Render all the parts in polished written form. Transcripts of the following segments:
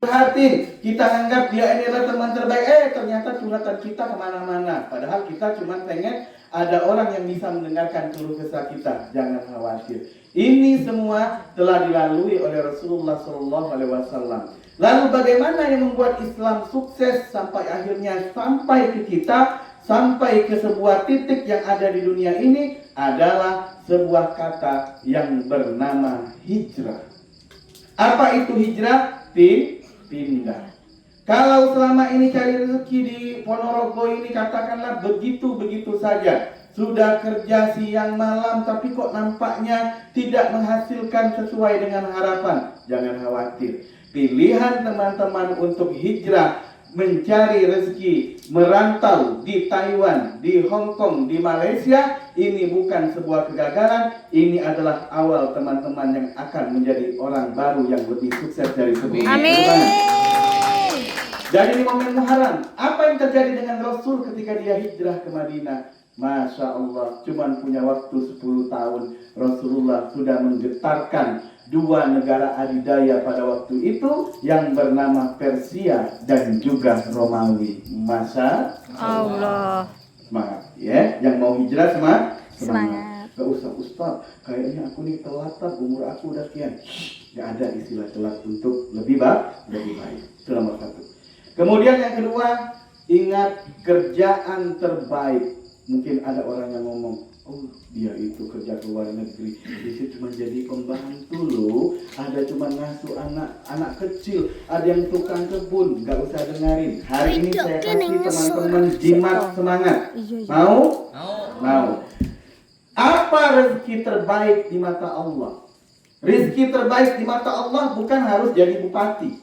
Curhatin, kita anggap dia ini adalah teman terbaik, ternyata curhatan kita kemana-mana. Padahal kita cuma pengen ada orang yang bisa mendengarkan keluh kesah kita. Jangan khawatir. Ini semua telah dilalui oleh Rasulullah SAW. Lalu bagaimana yang membuat Islam sukses sampai akhirnya sampai ke kita, sampai ke sebuah titik yang ada di dunia ini adalah sebuah kata yang bernama hijrah. Apa itu hijrah? Pindah. Kalau selama ini cari rezeki di Ponorogo ini katakanlah begitu-begitu saja. Sudah kerja siang malam tapi kok nampaknya tidak menghasilkan sesuai dengan harapan. Jangan khawatir. Pilihan teman-teman untuk hijrah, mencari rezeki, merantau di Taiwan, di Hong Kong, di Malaysia, ini bukan sebuah kegagalan. Ini adalah awal teman-teman yang akan menjadi orang baru yang lebih sukses dari sebelumnya. Amin. Jadi di momen Muharram, apa yang terjadi dengan Rasul ketika dia hijrah ke Madinah? Masya Allah, cuman punya waktu 10 tahun, Rasulullah sudah menggetarkan dua negara adidaya pada waktu itu yang bernama Persia dan juga Romawi. Masya Allah. Semangat ya, yang mau hijrah semangat. Gak usah Ustaz, kayaknya aku nih telat, umur aku udah sekian. Gak ada istilah telat untuk lebih baik. Itu nomor satu. Kemudian yang kedua, ingat kerjaan terbaik. Mungkin ada orang yang ngomong, oh dia itu kerja ke luar negeri, itu cuma jadi pembantu loh, ada cuma ngasuh anak kecil, ada yang tukang kebun, nggak usah dengerin. Hari ini saya kasih teman-teman jimat semangat. Mau. Apa rezeki terbaik di mata Allah? Rezeki terbaik di mata Allah bukan harus jadi bupati.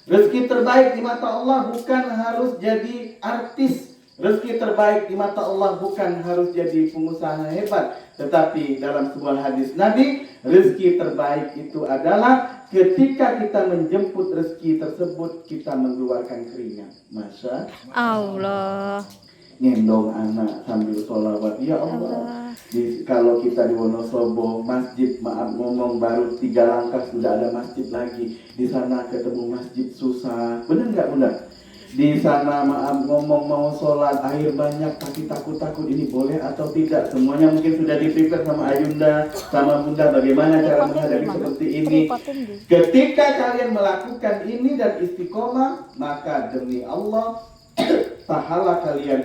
Rezeki terbaik di mata Allah bukan harus jadi artis. Rezeki terbaik di mata Allah bukan harus jadi pengusaha hebat. Tetapi dalam sebuah hadis Nabi, rezeki terbaik itu adalah ketika kita menjemput rezeki tersebut, kita mengeluarkan keringat. Masya Allah. Ngendong anak sambil sholawat. Ya Allah. Kalau kita di Wonosobo, masjid, maaf ngomong, baru 3 langkah sudah ada masjid lagi. Di sana ketemu masjid susah. Benar nggak benar? Di sana maaf ngomong mau sholat, air banyak tapi takut-takut ini boleh atau tidak. Semuanya mungkin sudah di-prepare sama Ayunda, sama Bunda bagaimana cara menghadapi seperti ini. Ketika kalian melakukan ini dan istiqomah, maka demi Allah pahala kalian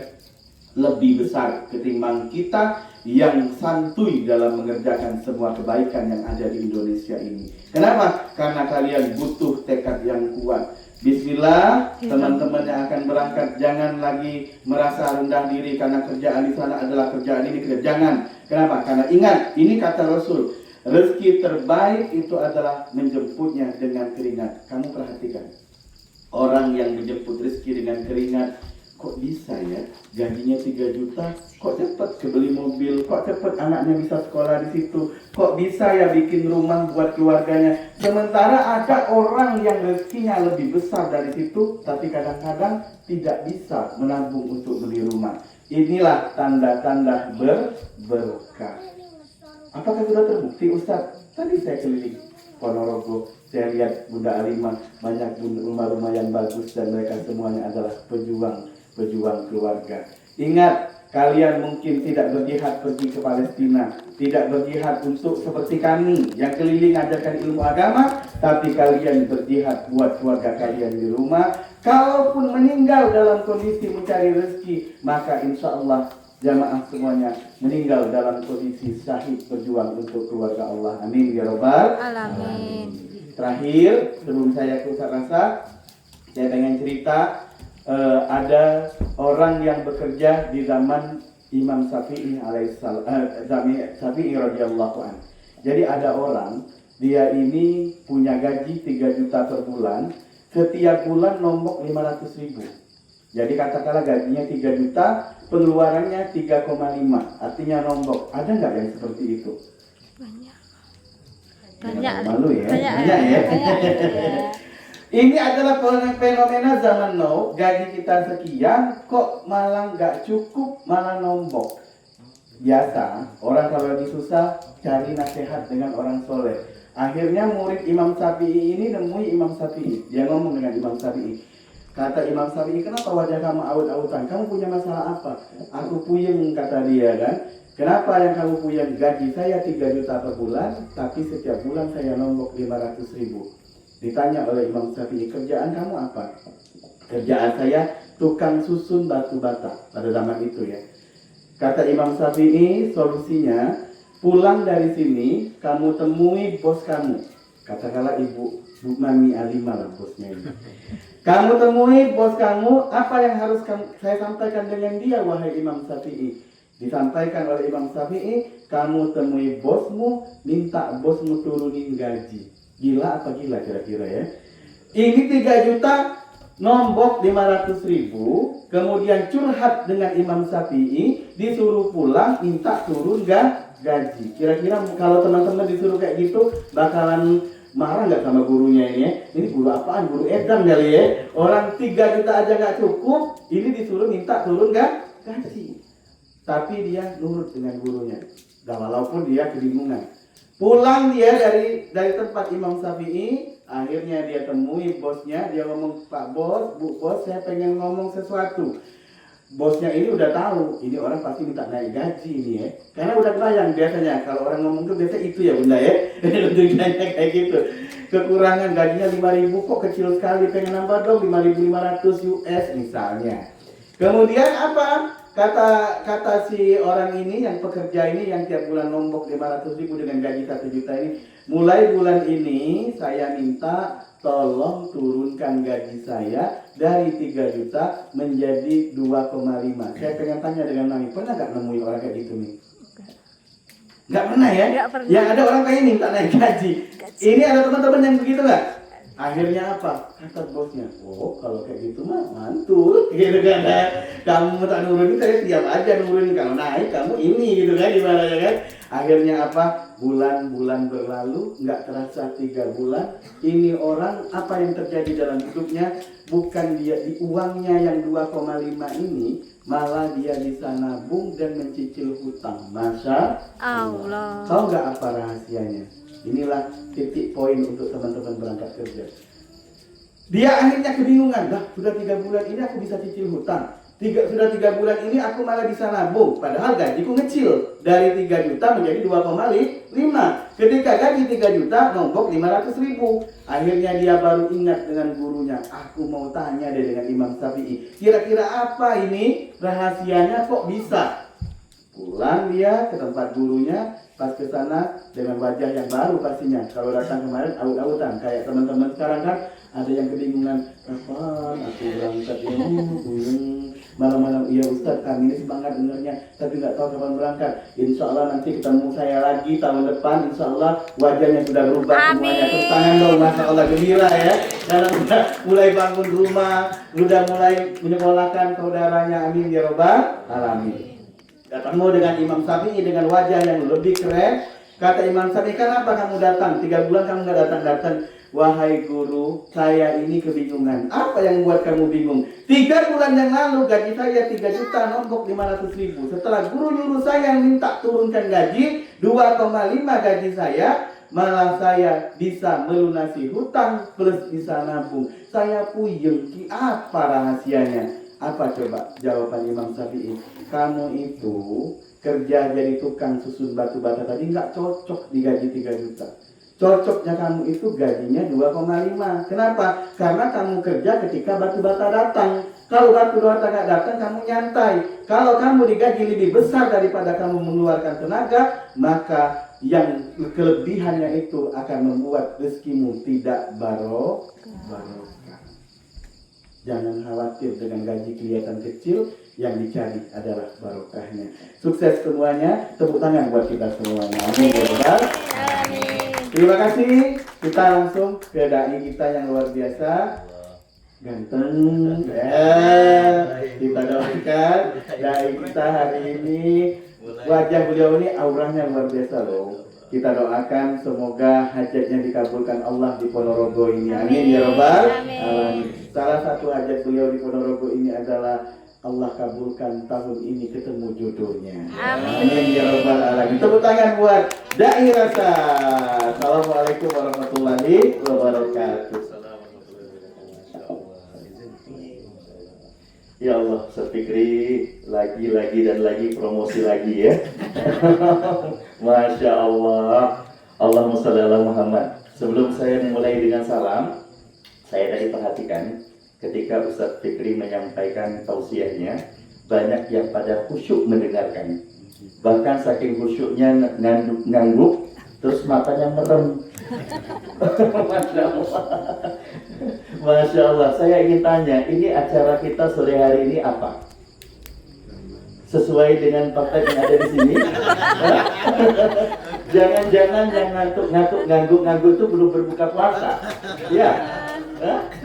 lebih besar ketimbang kita yang santuy dalam mengerjakan semua kebaikan yang ada di Indonesia ini. Kenapa? Karena kalian butuh tekad yang kuat. Bismillah, teman-teman yang akan berangkat jangan lagi merasa rendah diri karena kerjaan di sana adalah kerjaan ini. Jangan. Kenapa? Karena ingat, ini kata Rasul, rezeki terbaik itu adalah menjemputnya dengan keringat. Kamu perhatikan, orang yang menjemput rezeki dengan keringat, kok bisa ya gajinya 3 juta, kok cepat kebeli mobil, kok cepat anaknya bisa sekolah di situ, kok bisa ya bikin rumah buat keluarganya. Sementara ada orang yang rezekinya lebih besar dari situ, tapi kadang-kadang tidak bisa menabung untuk beli rumah. Inilah tanda-tanda berkah. Apakah sudah terbukti Ustaz? Tadi saya keliling Ponorogo, saya lihat Bunda Alimah, banyak rumah-rumah yang bagus dan mereka semuanya adalah pejuang keluarga. Ingat, kalian mungkin tidak berjihad pergi ke Palestina, tidak berjihad untuk seperti kami yang keliling ajarkan ilmu agama, tapi kalian berjihad buat keluarga kalian di rumah. Kalaupun meninggal dalam kondisi mencari rezeki, maka insya Allah jamaah semuanya meninggal dalam kondisi syahid berjuang untuk keluarga Allah. Amin ya Rabbal alamin. Terakhir, sebelum saya ke Ustaz Rasa, saya pengen cerita. Ada orang yang bekerja di zaman Imam Syafi'i Syafi'i radhiyallahu anhu. Jadi ada orang, dia ini punya gaji 3 juta per bulan, setiap bulan nombok 500.000. Jadi katakanlah gajinya 3 juta, pengeluarannya 3,5, artinya nombok. Ada nggak yang seperti itu? Banyak. Malu ya? Banyak ya? Ini adalah fenomena zaman now. Gaji kita sekian, kok malah nggak cukup, malah nombok. Biasa, orang kalau lagi susah cari nasihat dengan orang soleh. Akhirnya murid Imam Syafi'i ini nemui Imam Syafi'i. Dia ngomong dengan Imam Syafi'i. Kata Imam Syafi'i, kenapa wajah kamu aut-autan? Kamu punya masalah apa? Aku puyeng, kata dia kan. Kenapa yang kamu puyeng? Gaji saya 3 juta per bulan, tapi setiap bulan saya nombok 500 ribu. Ditanya oleh Imam Syafi'i, kerjaan kamu apa? Kerjaan saya tukang susun batu bata pada zaman itu ya. Kata Imam Syafi'i, solusinya pulang dari sini kamu temui bos kamu. Katakanlah ibu Mami Alimah lah bosnya ini. Kamu temui bos kamu, apa yang harus saya sampaikan dengan dia, wahai Imam Syafi'i? Disampaikan oleh Imam Syafi'i, kamu temui bosmu, minta bosmu turunin gaji. Gila apa gila kira-kira ya? Ini 3 juta, nombok 500 ribu, kemudian curhat dengan Imam Syafi'i, disuruh pulang, minta turun gaji. Kira-kira kalau teman-teman disuruh kayak gitu, bakalan marah nggak sama gurunya ini ya? Ini guru apaan? Guru edan kali ya? Orang 3 juta aja nggak cukup, ini disuruh minta turun gaji. Tapi dia nurut dengan gurunya. Dan walaupun dia kebingungan. Pulang dia dari tempat Imam Syafi'i, akhirnya dia temui bosnya, dia ngomong, Pak Bos, Bu Bos, saya pengen ngomong sesuatu. Bosnya ini udah tahu, ini orang pasti minta naik gaji ini ya. Karena udah kebayang biasanya, kalau orang ngomong tuh biasa itu ya bunda ya. Bentuknya kayak gitu. Kekurangan gajinya 5.000 kok kecil sekali, pengen nambah dong 5.500 US misalnya. Kemudian apa? Kata si orang ini, yang pekerja ini yang tiap bulan nombok 500 ribu dengan gaji 1 juta ini, mulai bulan ini saya minta tolong turunkan gaji saya dari 3 juta menjadi 2,5. Saya pengen tanya dengan Mami, pernah gak nemuin orang kayak gitu nih? Gak pernah ya? Gak pernah. Yang ada orang kayak minta naik gaji. Ini ada teman-teman yang begitu gak? Akhirnya apa? Kata bosnya, oh kalau kayak gitu mah mantul gitu kan. Kamu tak nurunin, saya siap aja nurunin. Kalau naik kamu ini gitu kan, gimana ya kan. Akhirnya apa? Bulan-bulan berlalu, nggak terasa 3 bulan. Ini orang, apa yang terjadi dalam hidupnya? Bukan dia di uangnya yang 2,5 ini, malah dia bisa nabung dan mencicil hutang. Masya Allah. Tahu nggak apa rahasianya? Inilah titik poin untuk teman-teman berangkat kerja. Dia akhirnya kebingungan, sudah 3 bulan ini aku bisa cicil hutang. Sudah 3 bulan ini aku malah bisa nabung. Padahal gajiku kecil. Dari 3 juta menjadi 2,5. Ketika gaji 3 juta, nombok 500 ribu. Akhirnya dia baru ingat dengan gurunya. Aku mau tanya deh dengan Imam Syafi'i. Kira-kira apa ini rahasianya kok bisa? Pulang dia ke tempat gurunya. Pas ke sana dengan wajah yang baru pastinya. Kalau datang kemarin aut-autan kayak teman-teman sekarang kan ada yang kebingungan, kapan aku berangkat ini? Malam-malam iya Ustaz, kami ini semangat dengarnya, tapi nggak tahu kapan berangkat. Insya Allah nanti ketemu saya lagi tahun depan. Insya Allah wajahnya sudah berubah semuanya. Terus tangan dong, masya Allah gembira ya. Karena sudah mulai bangun rumah, sudah mulai menyekolahkan saudaranya. Amin ya robbal alamin. Ketemu dengan Imam Syafi'i dengan wajah yang lebih keren. Kata Imam Syafi'i, kenapa kamu datang? 3 bulan kamu nggak datang-datang. Wahai guru, saya ini kebingungan. Apa yang membuat kamu bingung? 3 bulan yang lalu gaji saya 3 juta, nombok 500 ribu. Setelah guru nyuruh saya minta turunkan gaji 2,5 gaji saya, malah saya bisa melunasi hutang plus bisa nabung. Saya puyeng. Apa rahasianya? Apa coba jawaban Imam Syafi'i? Kamu itu kerja jadi tukang susun batu bata tadi nggak cocok digaji 3 juta. Cocoknya kamu itu gajinya 2,5. Kenapa? Karena kamu kerja ketika batu bata datang. Kalau batu bata nggak datang, kamu nyantai. Kalau kamu digaji lebih besar daripada kamu mengeluarkan tenaga, maka yang kelebihannya itu akan membuat rezekimu tidak barokah. Jangan khawatir dengan gaji kelihatan kecil, yang dicari adalah barokahnya. Sukses semuanya, tepuk tangan buat kita semuanya. Amin ya Rabbal alamin. Terima kasih. Kita langsung ke dai kita yang luar biasa, ganteng. Kita doakan dai kita hari ini. Wajah beliau ini auranya luar biasa loh. Kita doakan semoga hajatnya dikabulkan Allah di Ponorogo ini. Amin ya Rabbal alamin. Salah satu hajat beliau di Ponorogo ini adalah Allah kabulkan tahun ini ketemu jodohnya. Amin. Amin ya rabbal alamin. Tepuk tangan buat Dai Rasa. Assalamualaikum warahmatullahi wabarakatuh. Ya Allah, Ustaz Fikri lagi dan lagi promosi lagi ya. Masya Allah. Allahumma shalli ala Muhammad. Sebelum saya mulai dengan salam, saya tadi perhatikan ketika Ustaz Fikri menyampaikan tausiahnya, banyak yang pada khusyuk mendengarkan. Bahkan saking khusyuknya ngangguk, terus matanya merem. Masya Allah. Masya Allah. Saya ingin tanya, ini acara kita sore hari ini apa? Sesuai dengan fakta yang ada di sini? Jangan-jangan yang ngantuk-ngantuk, ngangguk-ngangguk itu belum berbuka puasa? Ya?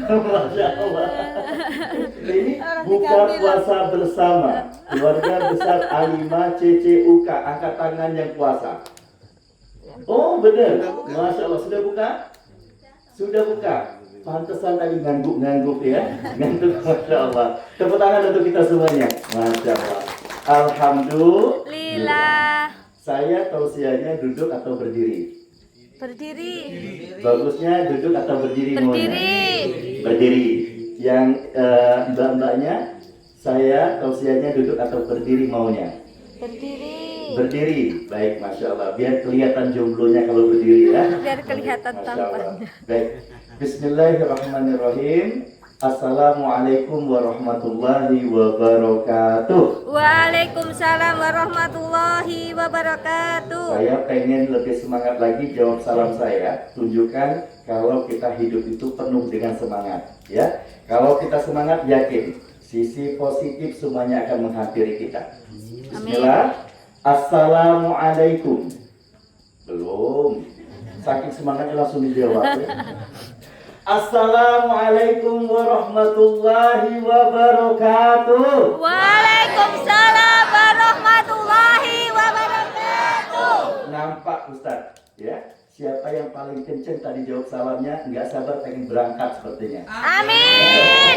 Masya Allah. Ini buka puasa bersama keluarga besar Alima CCUK. Angkat tangan yang puasa. Oh benar, Masya Allah. Sudah buka? Sudah buka. Pantesan tadi ngangguk-ngangguk ya. Ngantuk, Masya Allah. Tepuk tangan untuk kita semuanya. Masya Allah. Alhamdulillah. Saya tausiahnya duduk atau berdiri? Berdiri. Bagusnya duduk atau berdiri? Berdiri. Berdiri. Yang mbak-mbaknya, saya tausiahnya duduk atau berdiri maunya? Berdiri. Berdiri. Baik, Masya Allah. Biar kelihatan jomblonya kalau berdiri ya. Biar kelihatan tampannya. Baik. Bismillahirrahmanirrahim. Assalamualaikum warahmatullahi wabarakatuh. Waalaikumsalam warahmatullahi wabarakatuh. Saya pengen lebih semangat lagi jawab salam saya. Tunjukkan kalau kita hidup itu penuh dengan semangat, ya. Kalau kita semangat, yakin sisi positif semuanya akan menghampiri kita. Bismillah. Assalamualaikum. Belum. Saking semangatnya langsung dijawab. Ya. Assalamualaikum warahmatullahi wabarakatuh. Waalaikumsalam warahmatullahi wabarakatuh. Nampak Ustaz, ya? Siapa yang paling kenceng tadi jawab salamnya, nggak sabar pengen berangkat sepertinya. Amin.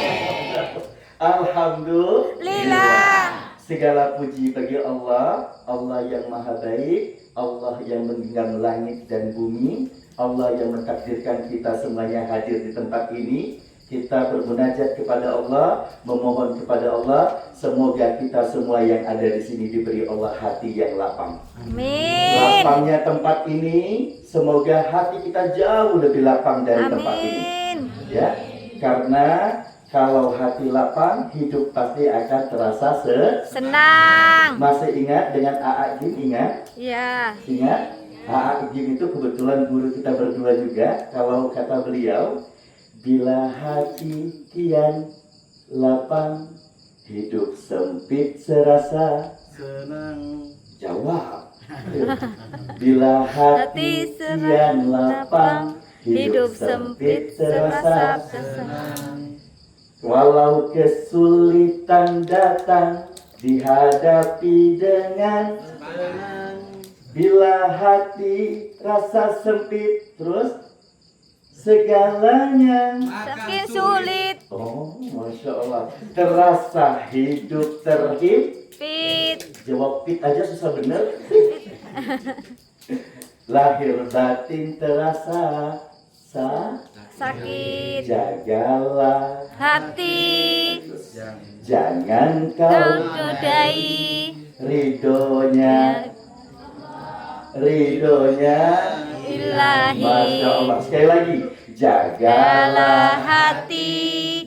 Alhamdulillah. Segala puji bagi Allah, Allah yang maha baik, Allah yang menggenggam langit dan bumi, Allah yang mentakdirkan kita semuanya hadir di tempat ini. Kita bermunajat kepada Allah, memohon kepada Allah, semoga kita semua yang ada di sini diberi Allah hati yang lapang. Amin. Lapangnya tempat ini, semoga hati kita jauh lebih lapang dari tempat ini. Ya, karena kalau hati lapang, hidup pasti akan terasa senang. Masih ingat dengan A.A. Jim? Ingat? Ya. Ingat? A.A. Jim itu kebetulan guru kita berdua juga. Kalau kata beliau, bila hati kian lapang, hidup sempit serasa senang. Jawab. Bila hati kian lapang, hidup sempit serasa senang. Walau kesulitan datang, dihadapi dengan senang. Bila hati rasa sempit, terus segalanya Makin sulit. Oh, Masya Allah. Terasa hidup Fit. Jawab fit aja susah bener. Lahir batin terasa sakit. Jagalah Hati. jangan kau Kau nodai. ridhonya Ilahi. Masya Allah. Sekali lagi, jagalah hati,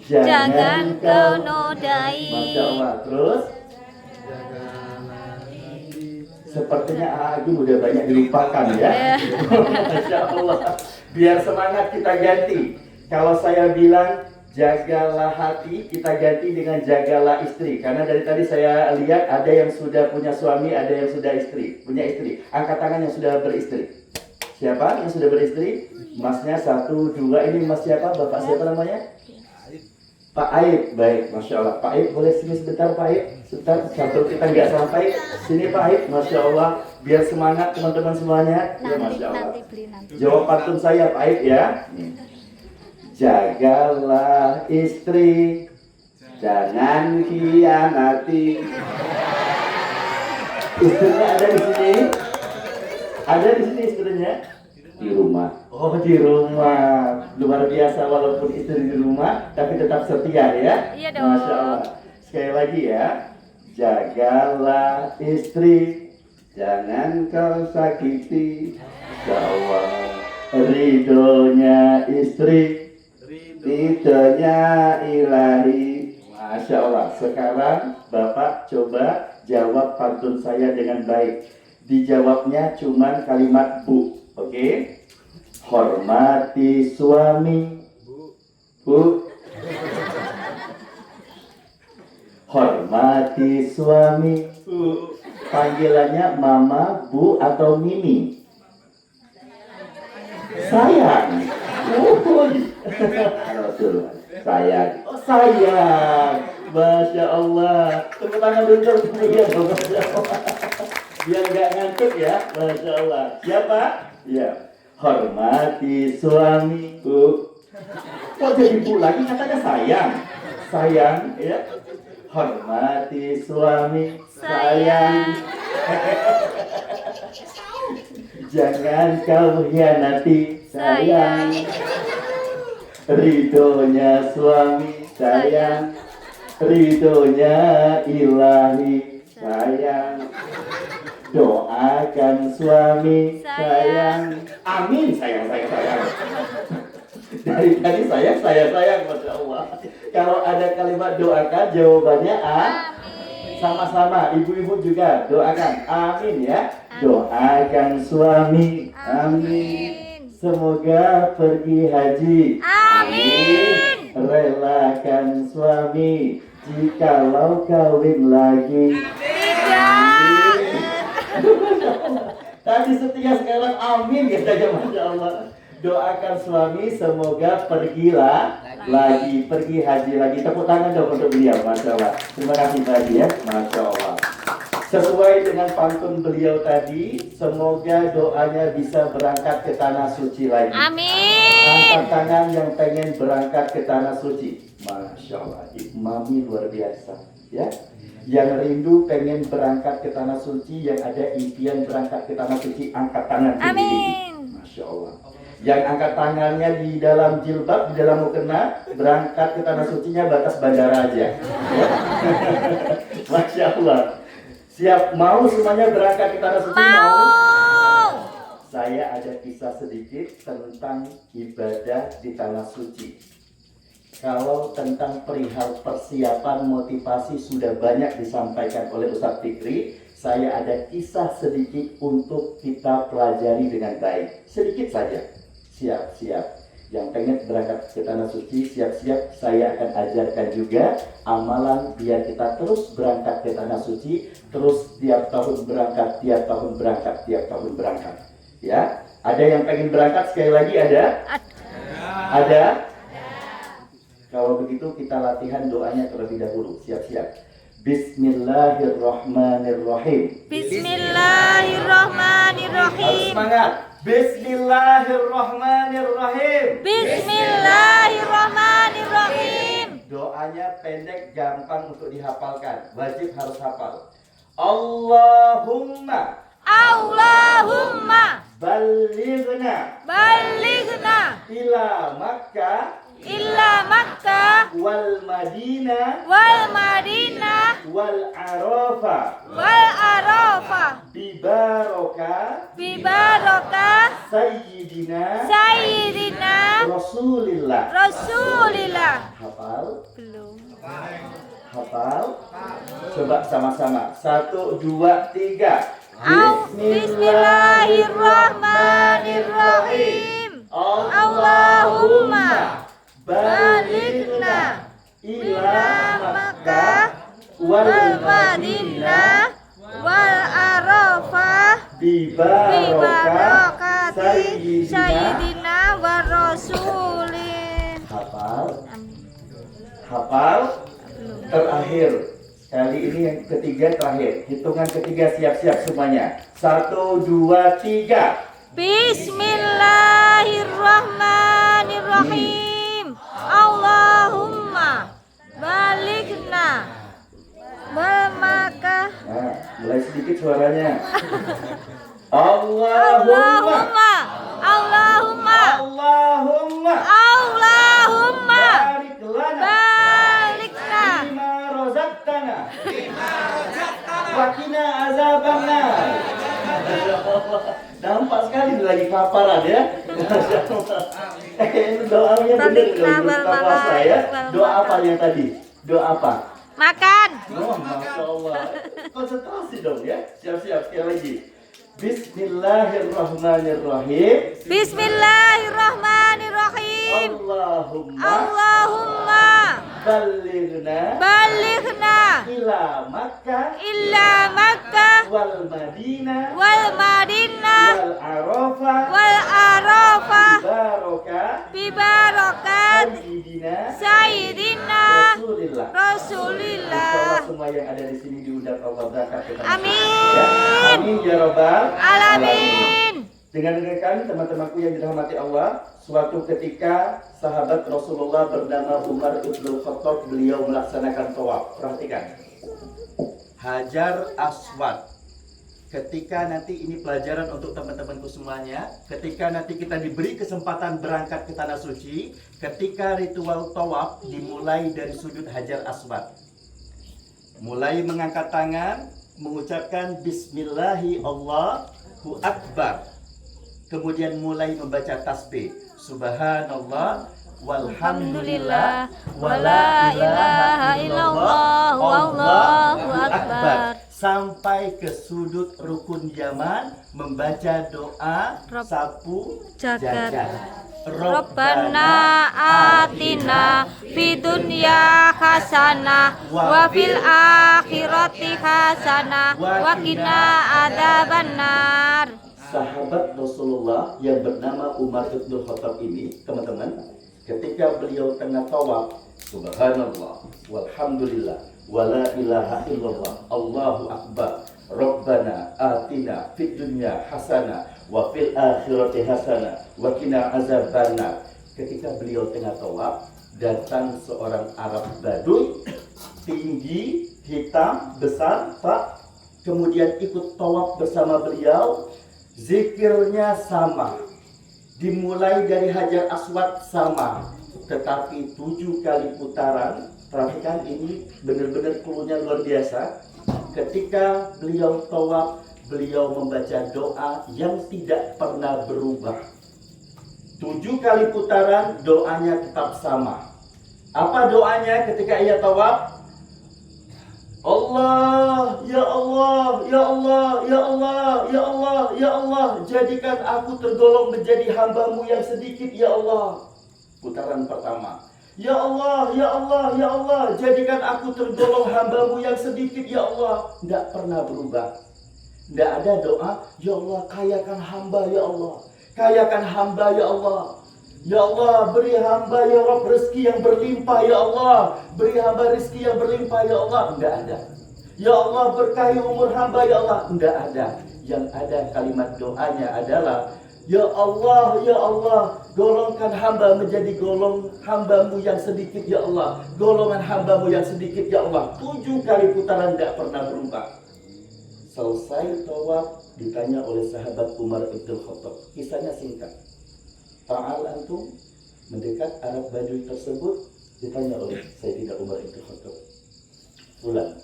jangan kau nodai. Masya Allah. Terus sepertinya Agung udah banyak dilupakan ya. Masya Allah. Biar semangat kita ganti. Kalau saya bilang jagalah hati, kita ganti dengan jagalah istri. Karena dari tadi saya lihat ada yang sudah punya suami, ada yang sudah punya istri. Angkat tangan yang sudah beristri. Siapa yang sudah beristri? Masnya 1, 2. Ini mas siapa? Bapak siapa namanya? Pak Aib. Baik, Masya Allah. Pak Aib boleh sini sebentar Pak Aib? Sebentar, satu kita nggak sampai. Sini Pak Aib, Masya Allah. Biar semangat teman-teman semuanya. Ya Masya Allah. Jawab pantun saya Pak Aib ya. Jagalah istri, jangan khianati. Istrinya ada di sini? Ada di sini istrinya? Di rumah. Oh, di rumah. Luar biasa, walaupun istri di rumah tapi tetap setia ya. Iya dong. Masya Allah. Sekali lagi ya. Jagalah istri, jangan kau sakiti. Insya Allah. Ridhonya istri, ridhonya ilahi. Masya Allah. Sekarang Bapak coba jawab pantun saya dengan baik. Dijawabnya cuman kalimat bu, oke? Hormati suami, bu. Hormati suami, bu. Panggilannya mama, bu, atau mimi? Sayang. Rasul, sayang. Oh, sayang. Masya Allah. Tepuk tangan dulu untuk dia. Masya Allah. Biar nggak ngantuk ya. Masya Allah. Siapa? Ya. Hormati suami, bu. Kok jadi bu lagi? Katanya sayang. Sayang, ya. Hormati suami, sayang. Jangan kau hianati, sayang. Ridhonya suami, sayang. Ridhonya ilahi, sayang. Doakan suami, sayang. Amin, sayang. Dari tadi sayang, Masya Allah. Kalau ada kalimat doakan, jawabannya Amin. Sama-sama, ibu-ibu juga doakan, amin ya. Doakan suami, amin. Semoga pergi haji, Amin. Relakan suami jikalau kawin lagi. Tidak. Tadi setia, sekarang amin katanya. Masya Allah. Doakan suami semoga pergilah lagi, pergi haji lagi. Tepuk tangan dong untuk beliau. Masya Allah. Terima kasih tadi ya. Masya Allah. Sesuai dengan pantun beliau tadi, semoga doanya bisa berangkat ke tanah suci lagi. Amin. Angkat tangan yang pengen berangkat ke tanah suci. Masya Allah, Mami luar biasa ya. Yang rindu pengen berangkat ke tanah suci, yang ada impian berangkat ke tanah suci, angkat tangan tinggi. Amin. Masya Allah. Yang angkat tangannya di dalam jilbab, di dalam mukena, berangkat ke tanah sucinya batas bandara aja. Masya Allah. Siap, mau semuanya berangkat ke tanah suci? Mau. Saya ada kisah sedikit tentang ibadah di tanah suci. Kalau tentang perihal persiapan motivasi sudah banyak disampaikan oleh Ustadz Fikri, saya ada kisah sedikit untuk kita pelajari dengan baik. Sedikit saja. Siap-siap. Yang pengen berangkat ke tanah suci, siap-siap. Saya akan ajarkan juga amalan biar kita terus berangkat ke tanah suci, terus tiap tahun berangkat, tiap tahun berangkat, tiap tahun berangkat. Ya, ada yang pengen berangkat sekali lagi ada? Ada? Kalau begitu kita latihan doanya terlebih dahulu. Siap-siap. Bismillahirrahmanirrahim. Bismillahirrahmanirrahim. Harus semangat. Bismillahirrahmanirrahim. Bismillahirrahmanirrahim. Doanya pendek, gampang untuk dihafalkan. Wajib harus hafal. Allahumma balighna ila Makkah wal Madinah wal Arafah bibarokah Sayyidina Rasulillah. Hafal? Belum. Hafal? Coba sama-sama. 1, 2, 3. Bismillahirrahmanirrahim. Allahumma balighna ila Makkah wal Madinah wal Arafah bibarakati Sayyidina wa Rasulih. Hafal? Amin. Hafal? Belum. Terakhir. Kali ini yang ketiga terakhir. Hitungan ketiga, siap-siap semuanya. 1, 2, 3. Bismillahirrahmanirrahim. Allahumma balighna sedikit suaranya. Allahumma Allahumma Allahumma Allahumma barik lana balikna bima razaqtana wa qina azabannar. Nampak sekali lagi kelaparan ya. Ini doanya benar kalau saya. Doa apa yang tadi? Doa apa? makan. Oh, Masya Allah. Konsentrasi dong ya. Siap-siap sekali lagi. Bismillahirrahmanirrahim. Bismillahirrahmanirrahim. Allahumma Balighna ila Makkah Makkah wal Madinah wal Arafah bibarokat Sayyidina Sayyidina Rasulillah. Rasulillah. Insyaallah semua yang ada di sini diundang Allah berkah. Amin. Ya. Amin ya rabbal Alamin. Dengan demikian teman-temanku yang dirahmati Allah, suatu ketika sahabat Rasulullah bernama Umar ibn Khattab, beliau melaksanakan tawaf. Perhatikan, Hajar Aswad. Ketika nanti ini pelajaran untuk teman-temanku semuanya, ketika nanti kita diberi kesempatan berangkat ke tanah suci, ketika ritual tawaf dimulai dari sujud Hajar Aswad. Mulai mengangkat tangan, mengucapkan Bismillahi Allahu Akbar. Kemudian mulai membaca tasbih Subhanallah walhamdulillah wala ilaha illallah wallahu akbar, sampai ke sudut rukun yaman membaca doa sapu jagat. Rabbana atina fid dunya hasanah wa fil akhirati hasanah wa qina adzabannar. Sahabat Rasulullah yang bernama Umar bin Khattab ini, teman-teman, ketika beliau tengah tawaf, Subhanallah walhamdulillah wala ilaha illallah Allahu akbar, Rabbana atina fid dunya hasanah wa fil akhirati hasanah wa qina azabannar. Ketika beliau tengah tawaf, datang seorang Arab Baduy, tinggi, hitam, besar, Pak, kemudian ikut tawaf bersama beliau. Zikirnya sama, dimulai dari Hajar Aswad sama, tetapi 7 kali putaran. Perhatikan, ini benar-benar klunya luar biasa. Ketika beliau tawaf, beliau membaca doa yang tidak pernah berubah. 7 kali putaran, doanya tetap sama. Apa doanya ketika ia tawaf? Allah, ya Allah, ya Allah, ya Allah, ya Allah, ya Allah, jadikan aku tergolong menjadi hambamu yang sedikit, ya Allah. Putaran pertama. Ya Allah, ya Allah, ya Allah, jadikan aku tergolong hambamu yang sedikit, ya Allah. Tidak pernah berubah. Tidak ada doa, ya Allah, kayakan hamba, ya Allah. Kayakan hamba, ya Allah. Ya Allah, beri hamba ya Rabb rezeki yang berlimpah, ya Allah. Beri hamba rezeki yang berlimpah, ya Allah. Tidak ada. Ya Allah, berkahi umur hamba, ya Allah. Tidak ada. Yang ada kalimat doanya adalah, ya Allah, golongkan hamba menjadi golong hambamu yang sedikit, ya Allah. Golongan hambamu yang sedikit, ya Allah. 7 kali putaran tidak pernah berubah. Selesai tawaf, ditanya oleh sahabat Umar bin Khattab. Kisahnya singkat. Ta'al antum, mendekat Arab Baduy tersebut, ditanya oleh Sayyidina Umar bin Khattab. Fulan,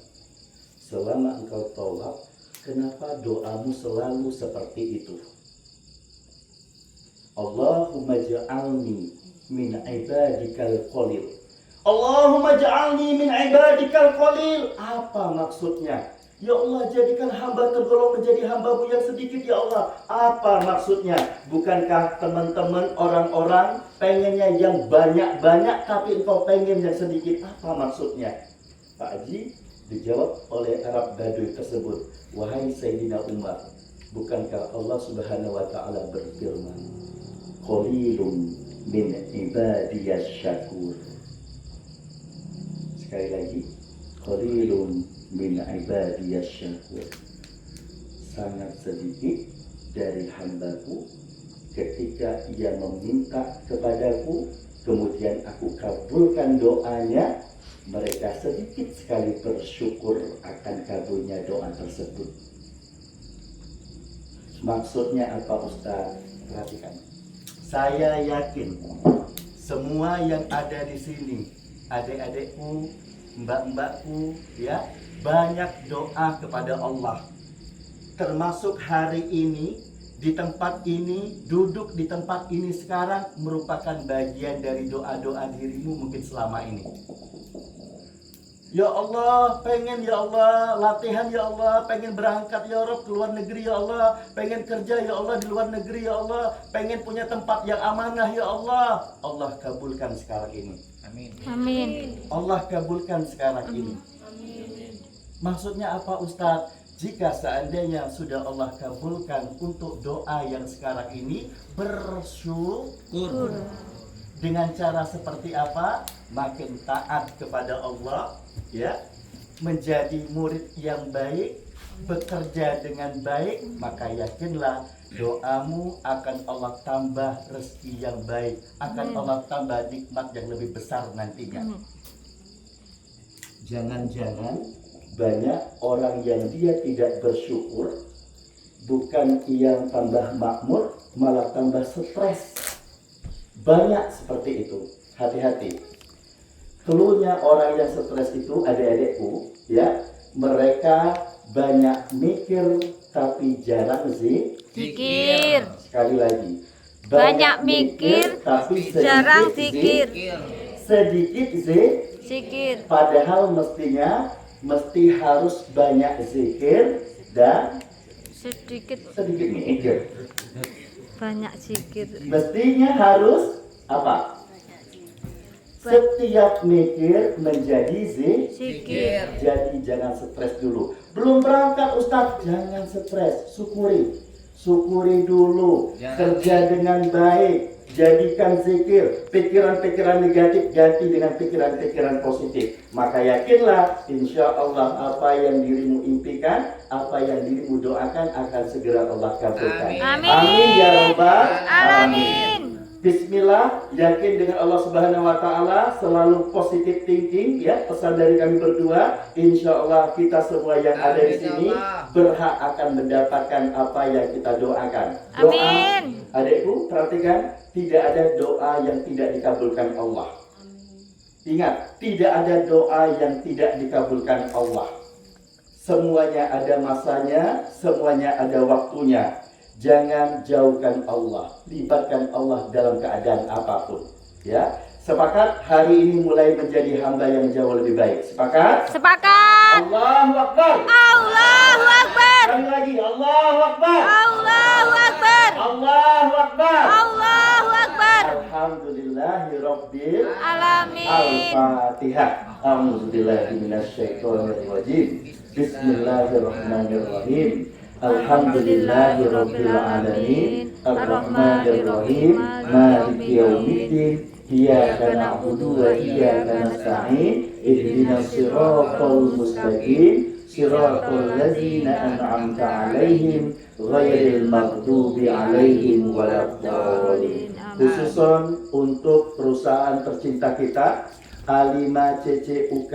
selama engkau tawaf, kenapa doamu selalu seperti itu? Allahumma ja'alni min ibadikal qalil. Allahumma ja'alni min ibadikal qalil. Apa maksudnya? Ya Allah, jadikan hamba tergolong menjadi hambamu yang sedikit, ya Allah. Apa maksudnya? Bukankah teman-teman orang-orang pengennya yang banyak-banyak, tapi engkau pengen yang sedikit? Apa maksudnya? Pak Haji dijawab oleh Arab Baduy tersebut, wahai Sayyidina Umar, bukankah Allah Subhanahu wa Ta'ala berfirman, qalilun min ibadiyas syakur. Sekali lagi, qalilun min ibadiyas syakur. Sangat sedikit dari hambaku ketika ia meminta kepadaku, kemudian aku kabulkan doanya, mereka sedikit sekali bersyukur akan kabulnya doa tersebut. Maksudnya apa Ustaz? Perhatikan. Saya yakin semua yang ada di sini, adik-adikku, mbak-mbakku, ya, banyak doa kepada Allah. Termasuk hari ini, di tempat ini, duduk di tempat ini sekarang merupakan bagian dari doa-doa dirimu mungkin selama ini. Ya Allah, pengen ya Allah, latihan ya Allah, pengen berangkat ya Rob ke luar negeri ya Allah, pengen kerja ya Allah di luar negeri ya Allah, pengen punya tempat yang amanah ya Allah. Allah kabulkan sekarang ini. Amin. Amin. Allah kabulkan sekarang ini. Maksudnya apa Ustadz? Jika seandainya sudah Allah kabulkan untuk doa yang sekarang ini, bersyukur. Dengan cara seperti apa? Makin taat kepada Allah, ya, menjadi murid yang baik, bekerja dengan baik, maka yakinlah doamu akan Allah tambah rezeki yang baik, akan Allah tambah nikmat yang lebih besar nantinya. Jangan-jangan banyak orang yang dia tidak bersyukur, bukan yang tambah makmur, malah tambah stres. Banyak seperti itu. Hati-hati. Keluhnya orang yang stres itu, adik-adikku, ya, mereka banyak mikir tapi jarang Zikir. Sekali lagi. Banyak mikir tapi jarang zikir. Sedikit Zikir. padahal mesti harus banyak zikir dan Sedikit sedikit mikir. banyak zikir. Mestinya harus apa? Setiap mikir menjadi Zikir. Jadi jangan stres dulu. Belum berangkat Ustadz, jangan stres. Syukuri dulu. Kerja dengan baik. Jadikan zikir. Pikiran-pikiran negatif ganti dengan pikiran-pikiran positif. Maka yakinlah, insya Allah apa yang dirimu impikan, apa yang dirimu doakan akan segera Allah kabulkan. Amin. Amin ya Rabbal Alamin. Bismillah, yakin dengan Allah Subhanahu wa Ta'ala, selalu positive thinking, ya. Pesan dari kami berdua, insya Allah kita semua yang ada di sini berhak akan mendapatkan apa yang kita doakan. Amin. Adikku, perhatikan, tidak ada doa yang tidak dikabulkan Allah. Ingat, tidak ada doa yang tidak dikabulkan Allah. Semuanya ada masanya, semuanya ada waktunya. Jangan jauhkan Allah, libatkan Allah dalam keadaan apapun. Ya, sepakat hari ini mulai menjadi hamba yang jauh lebih baik. Sepakat? Sepakat. Allahu Akbar. Allahu Akbar. Sekali lagi, Allahu Akbar. Allahu Akbar. Allahu Akbar. Allahu Akbar. Alhamdulillahirabbil Alamin. Al-Fatihah. A'udzubillahi minasyaitonirrajim. Bismillahirrahmanirrahim. Alhamdulillahirabbil alamin. Arrahmanirrahim. Maliki yaumiddin. Iyyaka na'budu wa iyyaka nasta'in. Ihdinas siratal mustaqim. Siratal ladzina an'amta 'alaihim ghairil maghdubi 'alaihim waladdallin. Khususon untuk perusahaan tercinta kita A5 CCUK,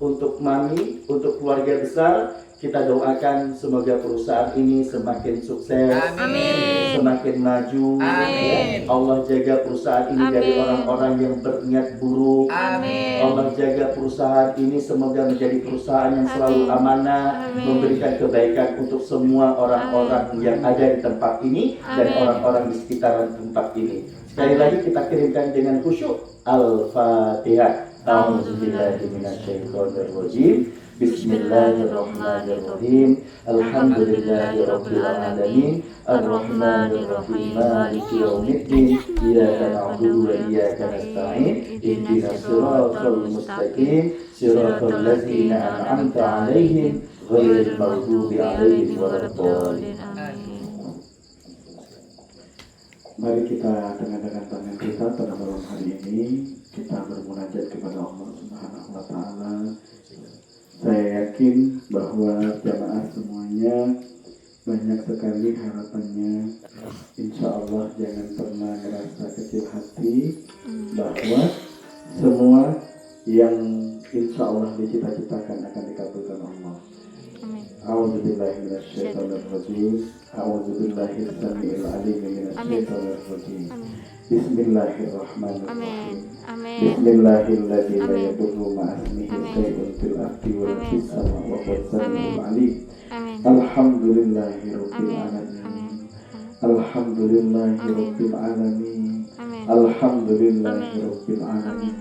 untuk Mami, untuk keluarga besar, kita doakan semoga perusahaan ini semakin sukses, Amin. semakin maju. Amin. Allah jaga perusahaan ini dari Amin. orang-orang yang berniat buruk. Amin. Allah jaga perusahaan ini semoga menjadi perusahaan yang selalu Amin. amanah, Amin. memberikan kebaikan untuk semua orang-orang yang ada di tempat ini dan Amin. orang-orang di sekitaran tempat ini. Sekali lagi kita kirimkan dengan khusyuk. Al-Fatihah. A'udzubillahiminasyaitonirrajim. Bismillahirrahmanirrahim. Alhamdulillahirabbil alamin. Arrahmanirrahim. Maliki yaumiddin. Iyyaka na'budu wa iyyaka nasta'in. Ihdinas siratal mustaqim. Siratal ladzina an'amta 'alaihim ghairil maghdubi 'alaihim waladdallin. Mari kita dengan tangan kita pada malam hari ini kita bermunajat kepada Allah Subhanahu wa Ta'ala. Saya yakin bahwa jamaah semuanya banyak sekali harapannya. Insya Allah jangan pernah merasa kecil hati bahwa semua yang insya Allah dicita-citakan akan dikabulkan Allah. Amin. A'udzubillahi minasyaitonir rajim. A'udzubillahi samiil alim minasyaitonir rajim. Amin. Bismillahirrahmanirrahim. Amin. Bismillahilladzi la Amin. yadurru ma'a ismihi Amin. syai'un fil ardi wa la Amin. fis samaa'i wa huwas samiul Amin. alim. Amin. Alhamdulillahi rabbil Amin. alamin. Amin. Alhamdulillahi Amin. rabbil alamin. Amin. Alhamdulillahi Amin. rabbil alamin. Amin.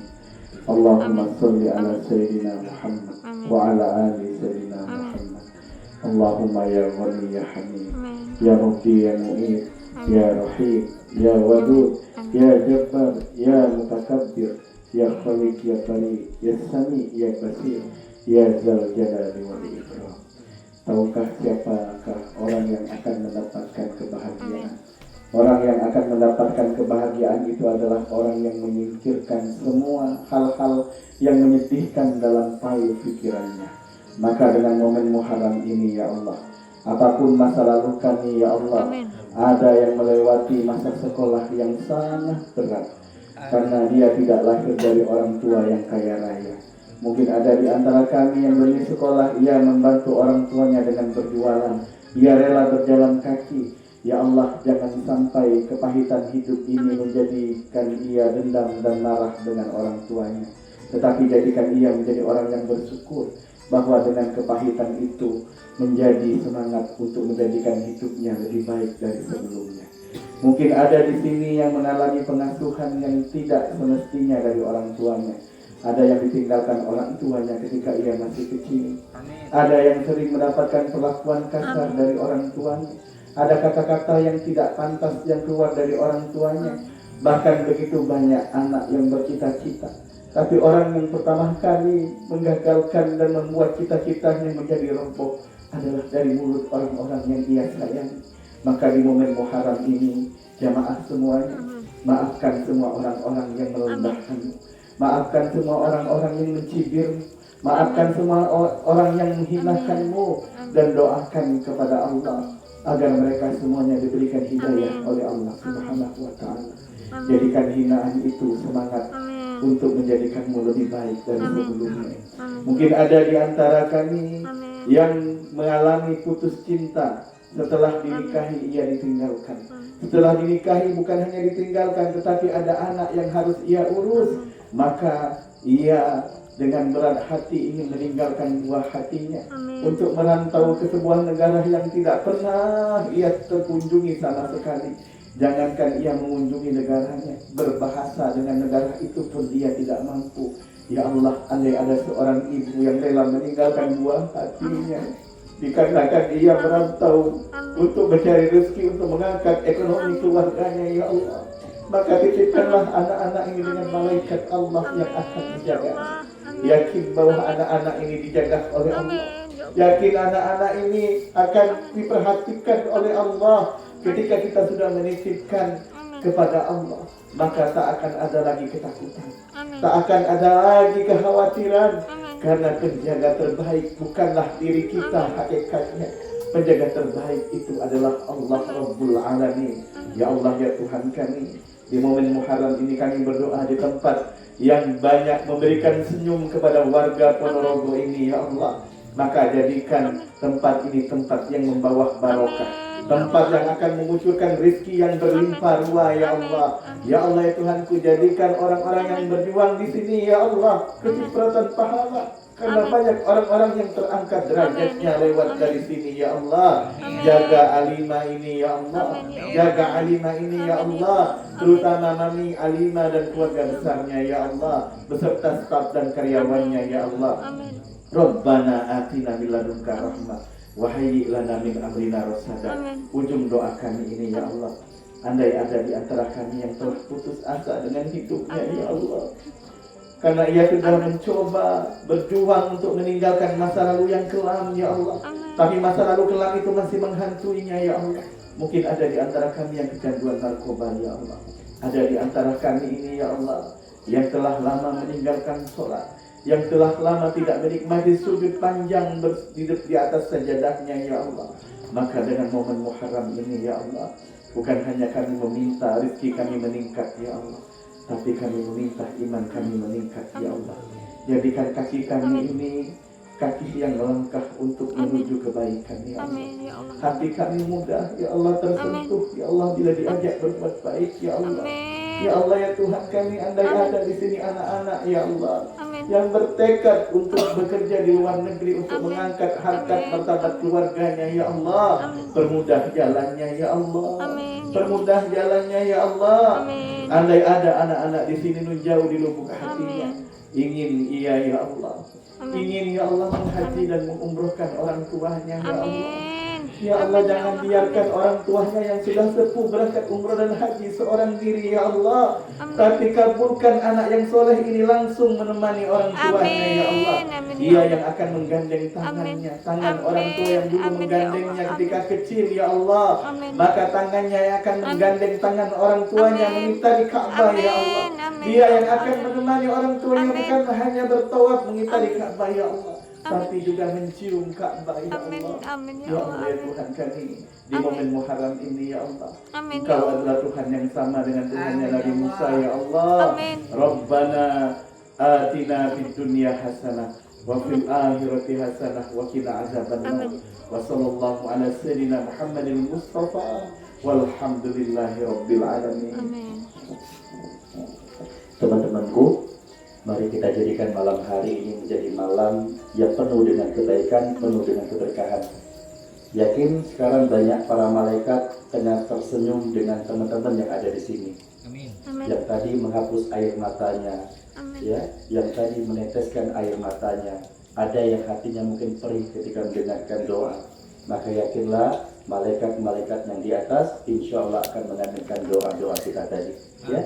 Allahumma Amin. sholli ala Amin. sayyidina Muhammad Amin. wa ala ali sayyidina Amin. Muhammad. Allahumma ya ghani ya hamid, Amin. ya rabbi ya mu'id, Amin. ya rahim, ya wadud, Amin. ya jabbar, ya mutakabbir, ya khaliq ya bari, ya sami ya basir, ya zal jalali wal ikram. Tahukah siapakah orang yang akan mendapatkan kebahagiaan? Orang yang akan mendapatkan kebahagiaan itu adalah orang yang menyingkirkan semua hal-hal yang menyedihkan dalam payu pikirannya. Maka dengan momen Muharram ini ya Allah, apapun masa lalu kami ya Allah, Amin. ada yang melewati masa sekolah yang sangat berat karena dia tidak lahir dari orang tua yang kaya raya. Mungkin ada di antara kami yang berani sekolah, ia membantu orang tuanya dengan berjualan, ia rela berjalan kaki. Ya Allah, jangan sampai kepahitan hidup ini menjadikan ia dendam dan marah dengan orang tuanya, tetapi jadikan ia menjadi orang yang bersyukur bahwa dengan kepahitan itu menjadi semangat untuk menjadikan hidupnya lebih baik dari sebelumnya. Mungkin ada di sini yang mengalami pengasuhan yang tidak semestinya dari orang tuanya. Ada yang ditinggalkan orang tuanya ketika ia masih kecil. Ada yang sering mendapatkan perlakuan kasar dari orang tuanya. Ada kata-kata yang tidak pantas yang keluar dari orang tuanya. Bahkan begitu banyak anak yang bercita-cita, tapi orang yang pertama kali menggagalkan dan membuat cita-citanya menjadi roboh adalah dari mulut orang-orang yang dia sayangi. Maka di momen Muharram ini, jamaah semuanya, maafkan semua orang-orang yang merendahkanmu, maafkan semua orang-orang yang mencibirmu, maafkan semua orang yang menghinakanmu, dan doakan kepada Allah agar mereka semuanya diberikan hidayah oleh Allah Subhanahu wa Ta'ala. Jadikan hinaan itu semangat untuk menjadikanmu lebih baik dari sebelumnya. Mungkin ada di antara kami yang mengalami putus cinta. Setelah dinikahi ia ditinggalkan. Setelah dinikahi bukan hanya ditinggalkan, tetapi ada anak yang harus ia urus. Maka ia dengan berat hati ingin meninggalkan buah hatinya untuk merantau ke sebuah negara yang tidak pernah ia terkunjungi sama sekali. Jangankan ia mengunjungi negaranya, berbahasa dengan negara itu pun dia tidak mampu. Ya Allah, andai ada seorang ibu yang rela meninggalkan buah hatinya dikarenakan ia merantau untuk mencari rezeki, untuk mengangkat ekonomi keluarganya, ya Allah, maka titipkanlah anak-anak ini dengan malaikat Allah yang akan menjaga. Yakin bahwa anak-anak ini dijaga oleh Allah. Yakin anak-anak ini akan diperhatikan oleh Allah. Ketika kita sudah menitipkan kepada Allah, maka tak akan ada lagi ketakutan, tak akan ada lagi kekhawatiran, karena penjaga terbaik bukanlah diri kita hakikatnya. Penjaga terbaik itu adalah Allah Rabbul Alamin. Ya Allah, ya Tuhan kami, di momen Muharram ini kami berdoa di tempat yang banyak memberikan senyum kepada warga Ponorogo ini, ya Allah. Maka jadikan tempat ini tempat yang membawa barokah, tempat yang akan memunculkan rezeki yang berlimpah ruah, ya Allah. Ya Allah, ya Tuhanku, jadikan orang-orang yang berjuang di sini, ya Allah, kecipratan pahala. Karena banyak orang-orang yang terangkat derajatnya lewat dari sini, ya Allah. Jaga Alima ini, ya Allah. Jaga Alima ini, ya Allah. Terutama Mami Alima dan keluarga besarnya, ya Allah, beserta staf dan karyawannya, ya Allah. Rabbana atina min ladunka rahmah wa hayyi lana min amrina rasada. Ujung doa kami ini, ya Allah, andai ada di antara kami yang telah putus asa dengan hidupnya, ya Allah, karena ia sudah mencoba berjuang untuk meninggalkan masa lalu yang kelam, ya Allah, tapi masa lalu kelam itu masih menghantuinya, ya Allah. Mungkin ada di antara kami yang kecanduan narkoba, ya Allah. Ada di antara kami ini, ya Allah, yang telah lama meninggalkan sholat, yang telah lama tidak menikmati sujud panjang di atas sajadahnya, ya Allah. Maka dengan momen Muharram ini, ya Allah, bukan hanya kami meminta rezeki kami meningkat, ya Allah, tapi kami meminta iman kami meningkat, ya Allah. Jadikan kaki kami ini kaki yang melangkah untuk menuju kebaikan ya Allah. Amin ya Allah. Hati kami mudah ya Allah tersentuh ya Allah bila diajak berbuat baik ya Allah. Amin. Ya Allah ya Tuhan kami, andai ada di sini anak-anak ya Allah Amin. yang bertekad untuk bekerja di luar negeri untuk Amin. mengangkat harkat Amin. martabat keluarganya ya Allah. Amin. Permudah jalannya ya Allah. Amin. Permudah jalannya ya Allah. Amin. Andai ada anak-anak di sini nun jauh di lubuk hatinya, Amin. ingin ia ya Allah, Amin. ingin ya Allah menghaji dan mengumrohkan orang tuanya ya Allah. Amin. Ya Allah jangan biarkan orang tuanya yang sudah sepuh berangkat umroh dan haji seorang diri ya Allah. Amin. Tapi kabulkan anak yang soleh ini langsung menemani orang tuanya ya Allah. Amin. Dia yang akan menggandeng tangannya, tangan Amin. orang tua yang dulu Amin, ya menggandengnya Allah. ketika kecil ya Allah. Amin. Maka tangannya yang akan Amin. menggandeng tangan orang tuanya Amin. mengitari Ka'bah ya Allah. Amin. Amin. Dia yang akan menemani orang tuanya Amin. bukan hanya bertawaf mengitari Amin. Ka'bah ya Allah, tapi juga mencium Ka'bah ya Amin. Allah. Amin ya Ya Allah. Allah ya Tuhan kami di Amin. momen Muharram ini ya Allah, Amin ya Engkau Allah. adalah Tuhan yang sama dengan Tuhannya Nabi Musa ya Allah. Amin. Rabbana atina fid dunya hasanah wa fil akhirati hasanah wa qina azabannar. Amin. Wa sallallahu ala sayyidina Muhammadil Mustafa walhamdulillahi rabbil alamin. Amin. Teman-temanku, mari kita jadikan malam hari ini menjadi malam yang penuh dengan kebaikan, penuh dengan keberkahan. Yakin sekarang banyak para malaikat tengah tersenyum dengan teman-teman yang ada di sini. Amin. Yang tadi menghapus air matanya, Amin. ya, yang tadi meneteskan air matanya. Ada yang hatinya mungkin perih ketika mendengarkan doa. Maka yakinlah malaikat-malaikat yang di atas insya Allah akan mengaminkan doa-doa kita tadi. Ya.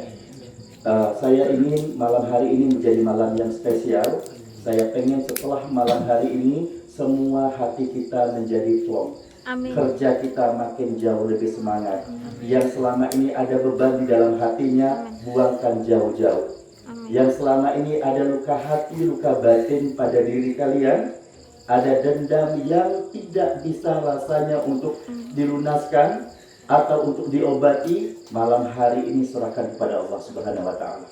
Saya ingin malam hari ini menjadi malam yang spesial. Saya pengen setelah malam hari ini semua hati kita menjadi plong. Amin. Kerja kita makin jauh lebih semangat. Yang selama ini ada beban di dalam hatinya, buangkan jauh-jauh. Amin. Yang selama ini ada luka hati, luka batin pada diri kalian, ada dendam yang tidak bisa rasanya untuk dilunaskan atau untuk diobati, malam hari ini serahkan kepada Allah Subhanahu wa Ta'ala.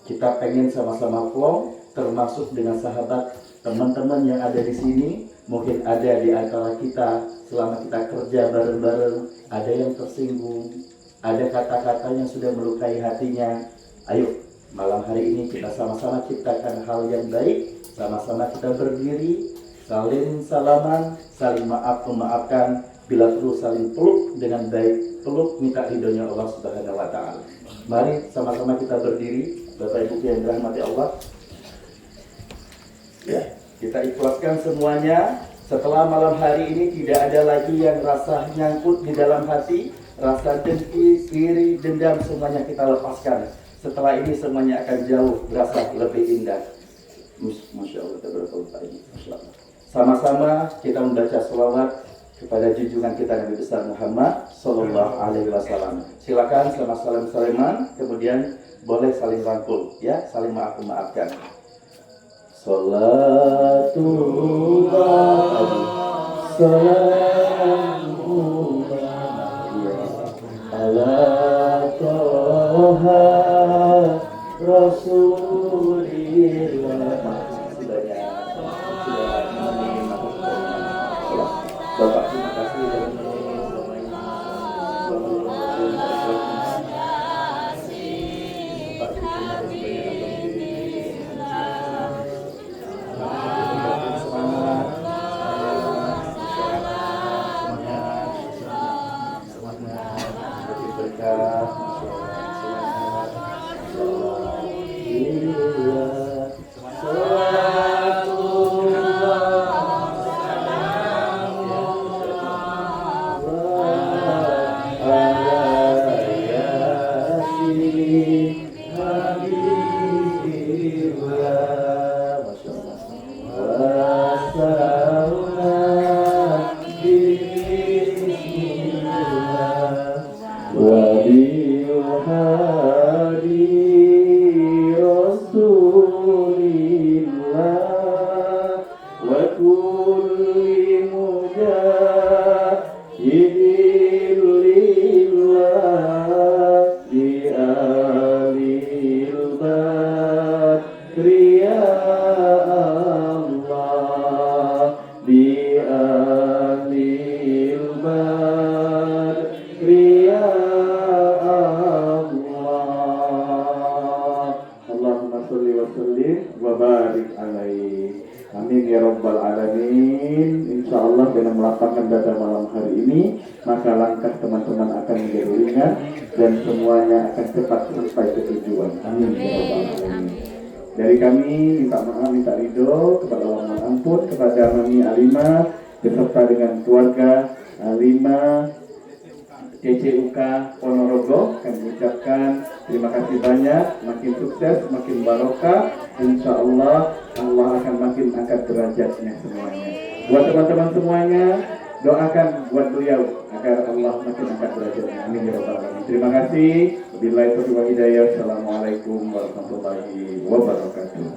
Kita pengen sama-sama plong, termasuk dengan sahabat, teman-teman yang ada di sini. Mungkin ada di antara kita selama kita kerja bareng-bareng, ada yang tersinggung, ada kata-kata yang sudah melukai hatinya. Ayo, malam hari ini kita sama-sama ciptakan hal yang baik, sama-sama kita berdiri, saling salaman, saling memaafkan, bila perlu saling peluk dengan baik, peluk minta ridhonya Allah Subhanahu wa Ta'ala. Mari sama-sama kita berdiri, Bapak Ibu yang dirahmati Allah. Ya, kita ikhlaskan semuanya. Setelah malam hari ini tidak ada lagi yang rasa nyangkut di dalam hati, rasa dengki, iri, dendam, semuanya kita lepaskan. Setelah ini semuanya akan jauh berasa lebih indah. Masya Allah, Masya Allah. Sama-sama kita membaca sholawat kepada junjungan kita Nabi besar Muhammad Sallallahu Alaihi Wasallam. Silakan sama salam salaman, kemudian boleh saling rangkul, ya, saling maafkan. Salatullah, salamullah ala Toha Rasulillah. Makasih banyak. Bapak terima kasih dan Amin ya rabbal alamin. Insya Allah dengan melapangkan dada malam hari ini, maka langkah teman-teman akan menjadi ringan dan semuanya akan cepat sampai ke tujuan. Amin ya rabbal alamin. Dari kami minta maaf, minta ridho kepada Allah, mohon ampun kepada Mami Alima beserta dengan keluarga Alima CCUK Ponorogo. Kami ucapkan terima kasih banyak, makin sukses, makin barokah. Insya Allah Allah akan makin angkat derajatnya semuanya. Buat teman-teman semuanya, doakan buat beliau agar Allah makin angkat derajatnya. Amin ya rabbal alamin. Terima kasih. Wabillahi taufiq wal hidayah. Assalamualaikum warahmatullahi wabarakatuh.